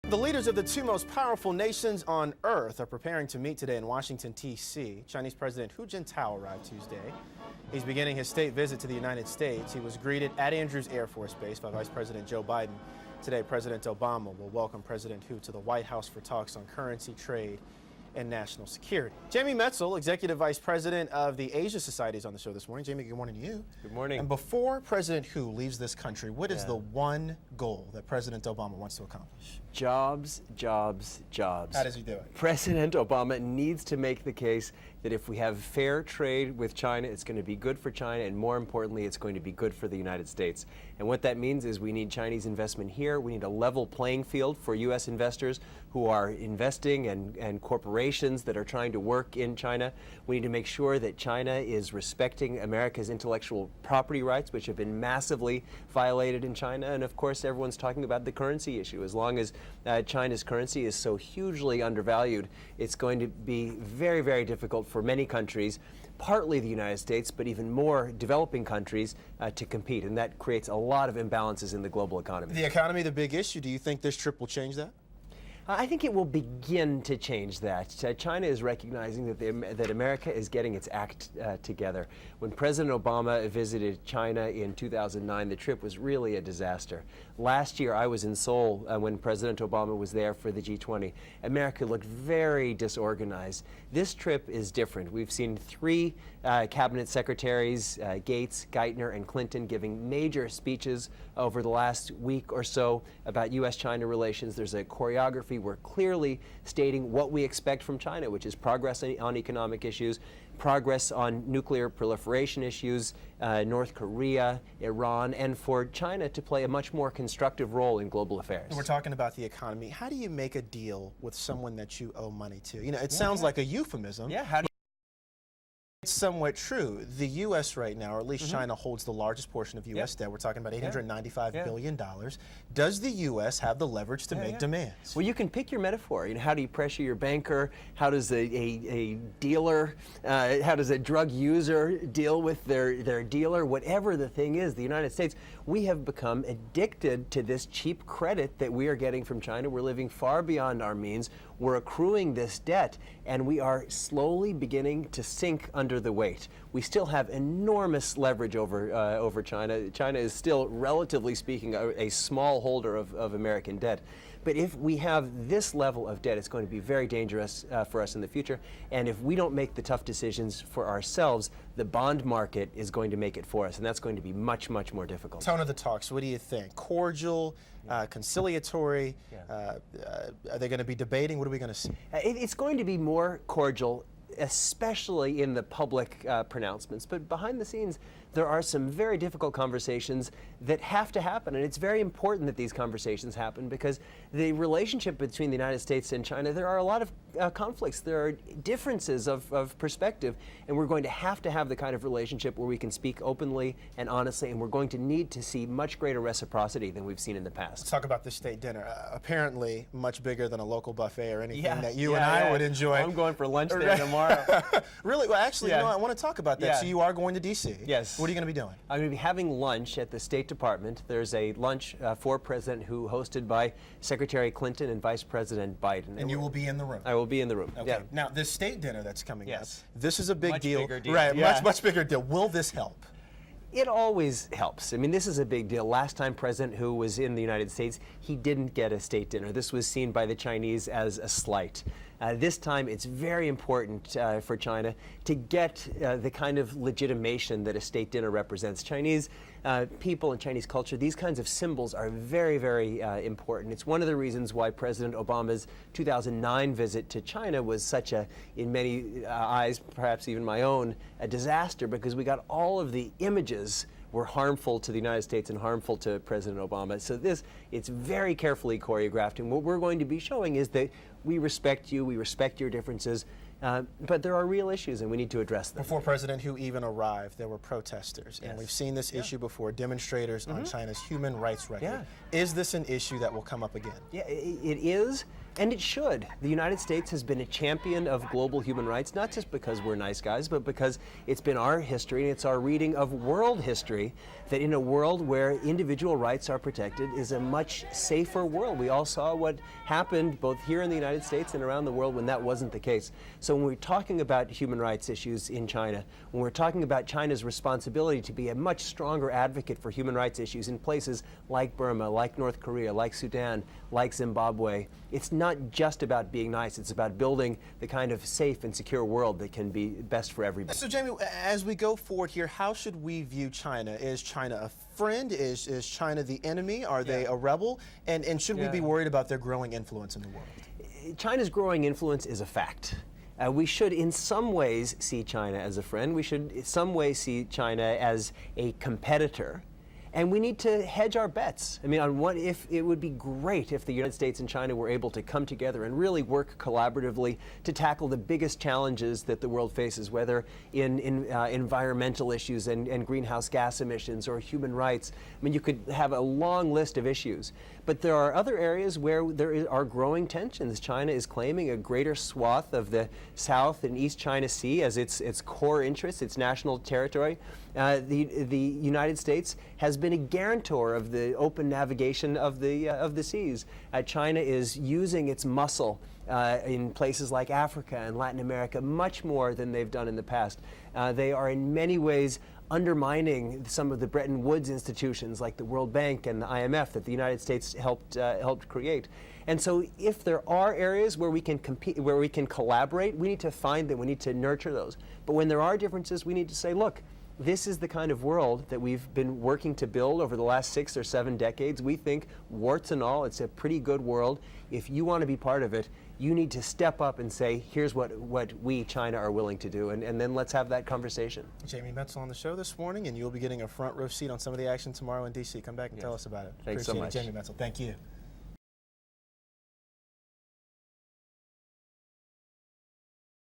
The leaders of the two most powerful nations on Earth are preparing to meet today in Washington, D.C. Chinese President Hu Jintao arrived Tuesday. He's beginning his state visit to the United States. He was greeted at Andrews Air Force Base by Vice President Joe Biden. Today, President Obama will welcome President Hu to the White House for talks on currency, trade, and national security. Jamie Metzl, Executive Vice President of the Asia Society, is on the show this morning. Jamie, good morning to you. Good morning. And before President Hu leaves this country, what is the one goal that President Obama wants to accomplish? Jobs, jobs, jobs. How does he do it? President Obama needs to make the case that if we have fair trade with China, it's going to be good for China, and more importantly, it's going to be good for the United States. And what that means is we need Chinese investment here. We need a level playing field for U.S. investors who are investing and corporations that are trying to work in China. We need to make sure that China is respecting America's intellectual property rights, which have been massively violated in China. And of course, everyone's talking about the currency issue. As long as China's currency is so hugely undervalued, it's going to be very, very difficult for many countries, partly the United States, but even more developing countries, to compete. And that creates a lot of imbalances in the global economy. The economy, the big issue. Do you think this trip will change that? I think it will begin to change that. China is recognizing that America is getting its act together. When President Obama visited China in 2009, the trip was really a disaster. Last year, I was in Seoul when President Obama was there for the G20. America looked very disorganized. This trip is different. We've seen three cabinet secretaries, Gates, Geithner, and Clinton, giving major speeches over the last week or so about U.S.-China relations. There's a choreography. We're clearly stating what we expect from China, which is progress on economic issues, progress on nuclear proliferation issues, North Korea, Iran, and for China to play a much more constructive role in global affairs. We're talking about the economy. How do you make a deal with someone that you owe money to? You know, it sounds like a euphemism. Yeah, how do It's somewhat true. The U.S. right now, or at least China, holds the largest portion of U.S. debt. We're talking about $895 billion. Does the U.S. have the leverage to make demands? Well, you can pick your metaphor. You know, how do you pressure your banker? How does a dealer, how does a drug user deal with their dealer? Whatever the thing is, the United States, we have become addicted to this cheap credit that we are getting from China. We're living far beyond our means. We're accruing this debt, and we are slowly beginning to sink under the weight. We still have enormous leverage over China. China is still, relatively speaking, a small holder of American debt. But if we have this level of debt, it's going to be very dangerous for us in the future. And if we don't make the tough decisions for ourselves, the bond market is going to make it for us, and that's going to be much, much more difficult. Tone of the talks, what do you think? Cordial, conciliatory? Are they going to be debating? What are we going to see? It's going to be more cordial, especially in the public pronouncements. But behind the scenes, there are some very difficult conversations that have to happen. And it's very important that these conversations happen because the relationship between the United States and China, there are a lot of conflicts. There are differences of perspective. And we're going to have the kind of relationship where we can speak openly and honestly. And we're going to need to see much greater reciprocity than we've seen in the past. Let's talk about the state dinner. Apparently much bigger than a local buffet or anything that you and I would enjoy. I'm going for lunch there tomorrow. Really? Well, actually, you know, I want to talk about that. So you are going to D.C. Yes. What are you going to be doing? I'm going to be having lunch at the State Department. There's a lunch for President Hu hosted by Secretary Clinton and Vice President Biden. And you will be in the room? I will be in the room. Okay. Yeah. Now, this state dinner that's coming up, this is a big Much deal. bigger deal. Right, Yeah. much bigger deal. Will this help? It always helps. I mean, this is a big deal. Last time President Hu was in the United States, he didn't get a state dinner. This was seen by the Chinese as a slight. This time, it's very important for China to get the kind of legitimation that a state dinner represents. Chinese people and Chinese culture, these kinds of symbols are very, very important. It's one of the reasons why President Obama's 2009 visit to China was such a, in many eyes, perhaps even my own, a disaster, because we got all of the images were harmful to the United States and harmful to President Obama. So it's very carefully choreographed, and what we're going to be showing is that we respect you, we respect your differences, but there are real issues and we need to address them. Before President Hu even arrived, there were protesters, and we've seen this issue before, demonstrators on China's human rights record. Is this an issue that will come up again? Yeah, it is. And it should. The United States has been a champion of global human rights, not just because we're nice guys, but because it's been our history and it's our reading of world history that in a world where individual rights are protected is a much safer world. We all saw what happened both here in the United States and around the world when that wasn't the case. So when we're talking about human rights issues in China, when we're talking about China's responsibility to be a much stronger advocate for human rights issues in places like Burma, like North Korea, like Sudan, like Zimbabwe, it's not just about being nice, it's about building the kind of safe and secure world that can be best for everybody. So Jamie, as we go forward here, how should we view China? Is China a friend? Is China the enemy? Are they a rebel? And should we be worried about their growing influence in the world? China's growing influence is a fact. We should in some ways see China as a friend. We should in some ways see China as a competitor. And we need to hedge our bets. I mean, on what if it would be great if the United States and China were able to come together and really work collaboratively to tackle the biggest challenges that the world faces, whether in environmental issues and greenhouse gas emissions or human rights. I mean, you could have a long list of issues. But there are other areas where there are growing tensions. China is claiming a greater swath of the South and East China Sea as its core interest, its national territory. The United States has been a guarantor of the open navigation of the seas. China is using its muscle in places like Africa and Latin America much more than they've done in the past. They are in many ways undermining some of the Bretton Woods institutions like the World Bank and the IMF that the United States helped create. And so if there are areas where we can compete, where we can collaborate, we need to find them, we need to nurture those. But when there are differences, we need to say, look, this is the kind of world that we've been working to build over the last 6 or 7 decades. We think, warts and all, it's a pretty good world. If you want to be part of it, you need to step up and say, here's what we, China, are willing to do, and then let's have that conversation. Jamie Metzl on the show this morning, and you'll be getting a front row seat on some of the action tomorrow in D.C. Come back and tell us about it. Thanks so much. Jamie Metzl, thank you.